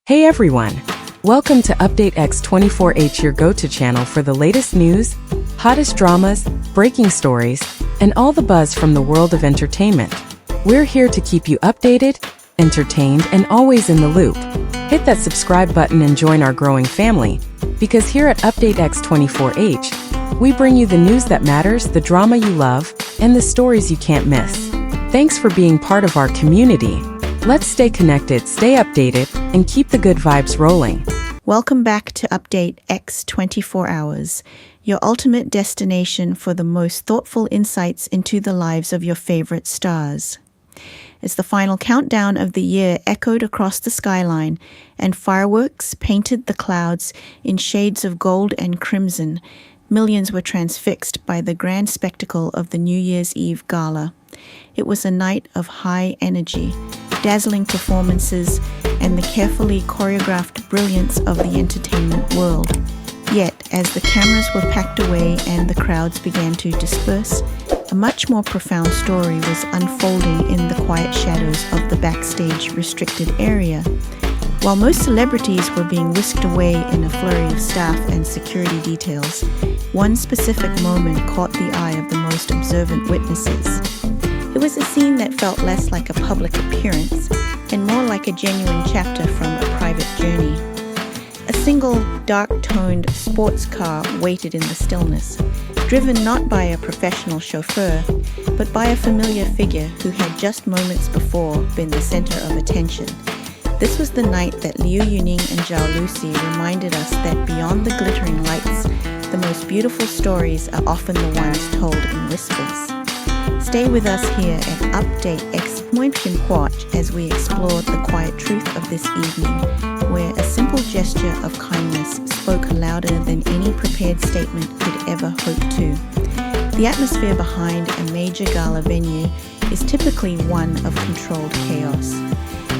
Hey everyone! Welcome to Update X24H, your go-to channel for the latest news, hottest dramas, breaking stories, and all the buzz from the world of entertainment. We're here to keep you updated, entertained, and always in the loop. Hit that subscribe button and join our growing family, because here at Update X24H, we bring you the news that matters, the drama you love, and the stories you can't miss. Thanks for being part of our community. Let's stay connected, stay updated, and keep the good vibes rolling. Welcome back to Update X 24 Hours, your ultimate destination for the most thoughtful insights into the lives of your favorite stars. As the final countdown of the year echoed across the skyline and fireworks painted the clouds in shades of gold and crimson, millions were transfixed by the grand spectacle of the New Year's Eve gala. It was a night of high energy, dazzling performances, and the carefully choreographed brilliance of the entertainment world. Yet, as the cameras were packed away and the crowds began to disperse, a much more profound story was unfolding in the quiet shadows of the backstage restricted area. While most celebrities were being whisked away in a flurry of staff and security details, one specific moment caught the eye of the most observant witnesses. It was a scene that felt less like a public appearance and more like a genuine chapter from a private journey. A single, dark-toned sports car waited in the stillness, driven not by a professional chauffeur, but by a familiar figure who had just moments before been the center of attention. This was the night that Liu Yuning and Zhao Lusi reminded us that beyond the glittering lights, the most beautiful stories are often the ones told in whispers. Stay with us here at Update X24 as we explore the quiet truth of this evening, where a simple gesture of kindness spoke louder than any prepared statement could ever hope to. The atmosphere behind a major gala venue is typically one of controlled chaos.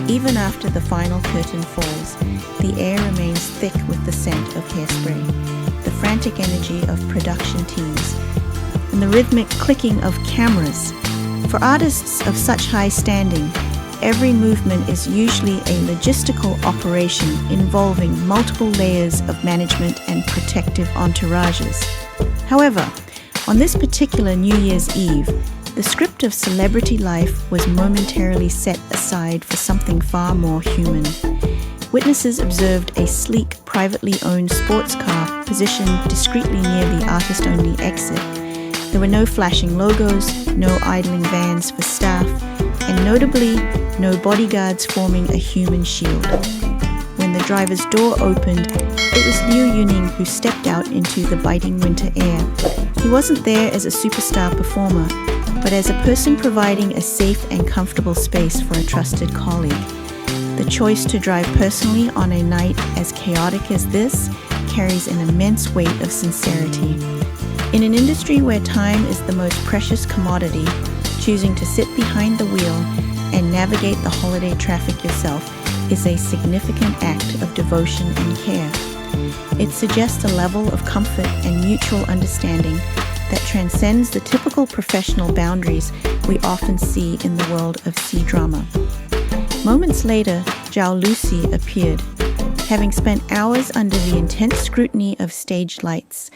Even after the final curtain falls, the air remains thick with the scent of hairspray, the frantic energy of production teams, and the rhythmic clicking of cameras. For artists of such high standing, every movement is usually a logistical operation involving multiple layers of management and protective entourages. However, on this particular New Year's Eve, the script of celebrity life was momentarily set aside for something far more human. Witnesses observed a sleek, privately owned sports car positioned discreetly near the artist-only exit. There were no flashing logos, no idling vans for staff, and notably, no bodyguards forming a human shield. When the driver's door opened, it was Liu Yuning who stepped out into the biting winter air. He wasn't there as a superstar performer, but as a person providing a safe and comfortable space for a trusted colleague. The choice to drive personally on a night as chaotic as this carries an immense weight of sincerity. In an industry where time is the most precious commodity, choosing to sit behind the wheel and navigate the holiday traffic yourself is a significant act of devotion and care. It suggests a level of comfort and mutual understanding that transcends the typical professional boundaries we often see in the world of C-drama. Moments later, Zhao Lusi appeared. Having spent hours under the intense scrutiny of stage lights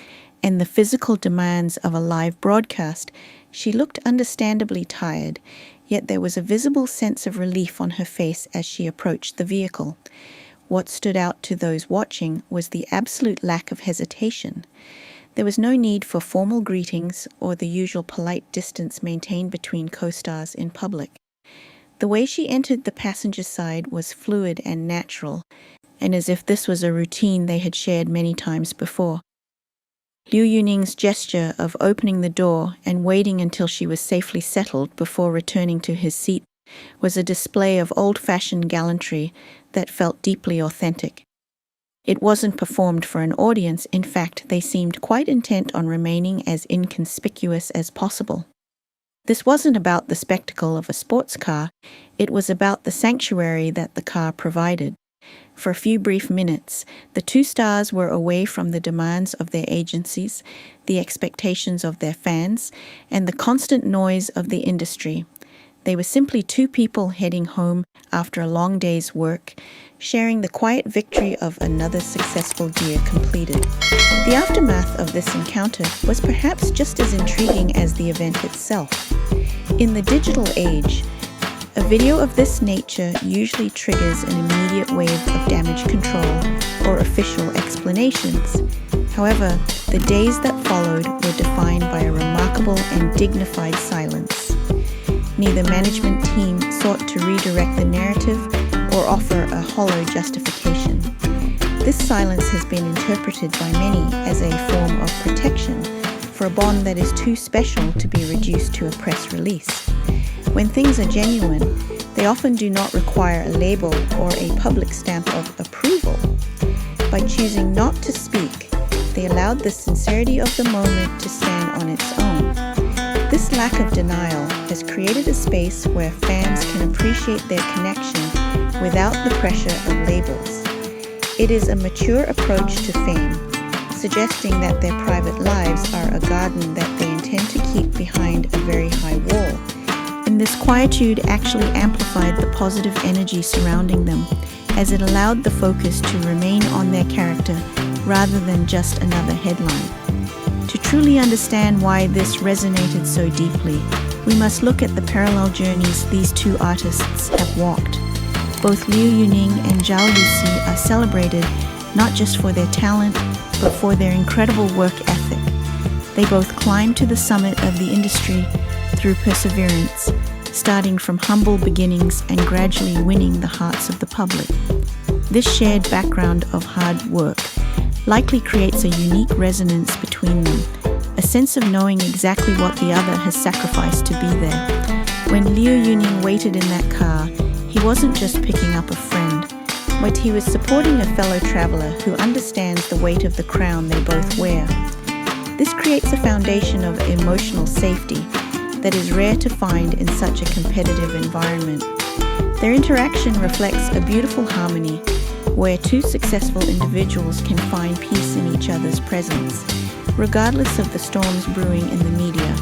and the physical demands of a live broadcast, she looked understandably tired, yet there was a visible sense of relief on her face as she approached the vehicle. What stood out to those watching was the absolute lack of hesitation. There was no need for formal greetings or the usual polite distance maintained between co-stars in public. The way she entered the passenger side was fluid and natural, and as if this was a routine they had shared many times before. Liu Yuning's gesture of opening the door and waiting until she was safely settled before returning to his seat was a display of old-fashioned gallantry that felt deeply authentic. It wasn't performed for an audience. In fact, they seemed quite intent on remaining as inconspicuous as possible. This wasn't about the spectacle of a sports car, it was about the sanctuary that the car provided. For a few brief minutes, the two stars were away from the demands of their agencies, the expectations of their fans, and the constant noise of the industry. They were simply two people heading home after a long day's work, sharing the quiet victory of another successful year completed. The aftermath of this encounter was perhaps just as intriguing as the event itself. In the digital age, a video of this nature usually triggers an immediate wave of damage control or official explanations. However, the days that followed were defined by a remarkable and dignified silence. Neither management team sought to redirect the narrative or offer a hollow justification. This silence has been interpreted by many as a form of protection for a bond that is too special to be reduced to a press release. When things are genuine, they often do not require a label or a public stamp of approval. By choosing not to speak, they allowed the sincerity of the moment to stand on its own. This lack of denial has created a space where fans can appreciate their connection without the pressure of labels. It is a mature approach to fame, suggesting that their private lives are a garden that they intend to keep behind a very high wall. And this quietude actually amplified the positive energy surrounding them, as it allowed the focus to remain on their character rather than just another headline. To truly understand why this resonated so deeply, we must look at the parallel journeys these two artists have walked. Both Liu Yuning and Zhao Lusi are celebrated not just for their talent, but for their incredible work ethic. They both climbed to the summit of the industry through perseverance, starting from humble beginnings and gradually winning the hearts of the public. This shared background of hard work likely creates a unique resonance between them, a sense of knowing exactly what the other has sacrificed to be there. When Liu Yuning waited in that car, he wasn't just picking up a friend, but he was supporting a fellow traveler who understands the weight of the crown they both wear. This creates a foundation of emotional safety that is rare to find in such a competitive environment. Their interaction reflects a beautiful harmony where two successful individuals can find peace in each other's presence, regardless of the storms brewing in the media.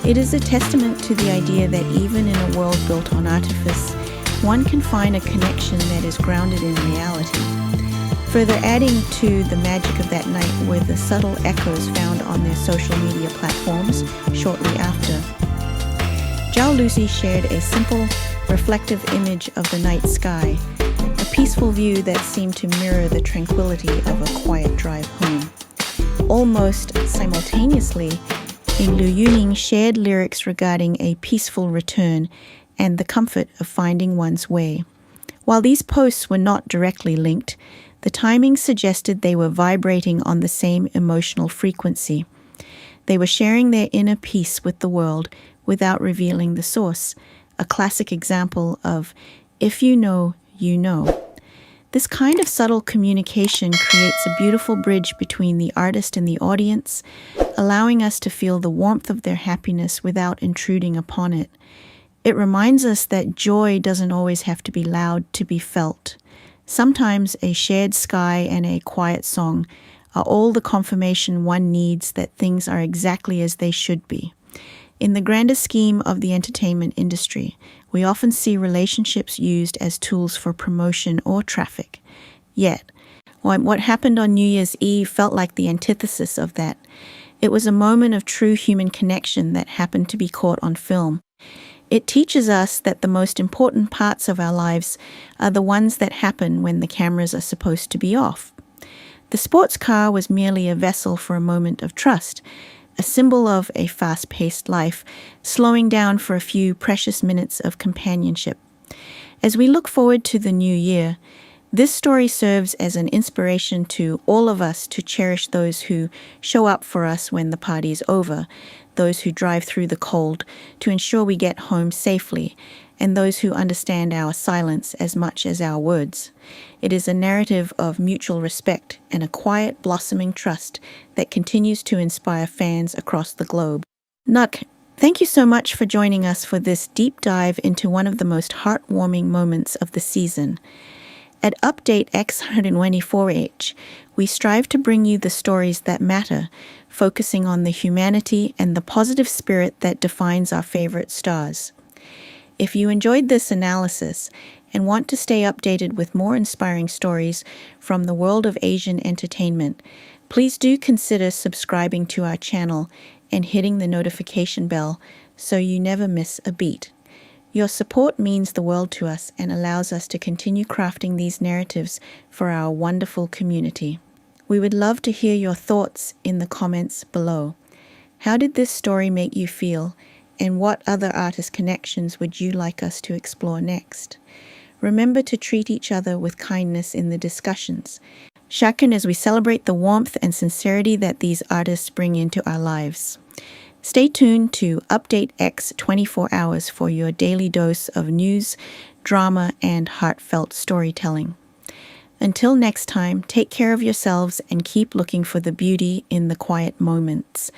It is a testament to the idea that even in a world built on artifice, one can find a connection that is grounded in reality. Further adding to the magic of that night were the subtle echoes found on their social media platforms shortly after. Zhao Lusi shared a simple, reflective image of the night sky, a peaceful view that seemed to mirror the tranquility of a quiet drive home. Almost simultaneously, Liu Yuning shared lyrics regarding a peaceful return and the comfort of finding one's way. While these posts were not directly linked, the timing suggested they were vibrating on the same emotional frequency. They were sharing their inner peace with the world without revealing the source, a classic example of if you know, you know. This kind of subtle communication creates a beautiful bridge between the artist and the audience, allowing us to feel the warmth of their happiness without intruding upon it. It reminds us that joy doesn't always have to be loud to be felt. Sometimes a shared sky and a quiet song are all the confirmation one needs that things are exactly as they should be. In the grander scheme of the entertainment industry, we often see relationships used as tools for promotion or traffic. Yet, what happened on New Year's Eve felt like the antithesis of that. It was a moment of true human connection that happened to be caught on film. It teaches us that the most important parts of our lives are the ones that happen when the cameras are supposed to be off. The sports car was merely a vessel for a moment of trust, a symbol of a fast-paced life, slowing down for a few precious minutes of companionship. As we look forward to the new year, this story serves as an inspiration to all of us to cherish those who show up for us when the party's over, those who drive through the cold to ensure we get home safely, and those who understand our silence as much as our words. It is a narrative of mutual respect and a quiet, blossoming trust that continues to inspire fans across the globe. Nuk, thank you so much for joining us for this deep dive into one of the most heartwarming moments of the season. At Update X124H, we strive to bring you the stories that matter, focusing on the humanity and the positive spirit that defines our favorite stars. If you enjoyed this analysis and want to stay updated with more inspiring stories from the world of Asian entertainment, please do consider subscribing to our channel and hitting the notification bell so you never miss a beat. Your support means the world to us and allows us to continue crafting these narratives for our wonderful community. We would love to hear your thoughts in the comments below. How did this story make you feel, and what other artist connections would you like us to explore next? Remember to treat each other with kindness in the discussions. Shakun as we celebrate the warmth and sincerity that these artists bring into our lives. Stay tuned to Update X 24 Hours for your daily dose of news, drama, and heartfelt storytelling. Until next time, take care of yourselves and keep looking for the beauty in the quiet moments.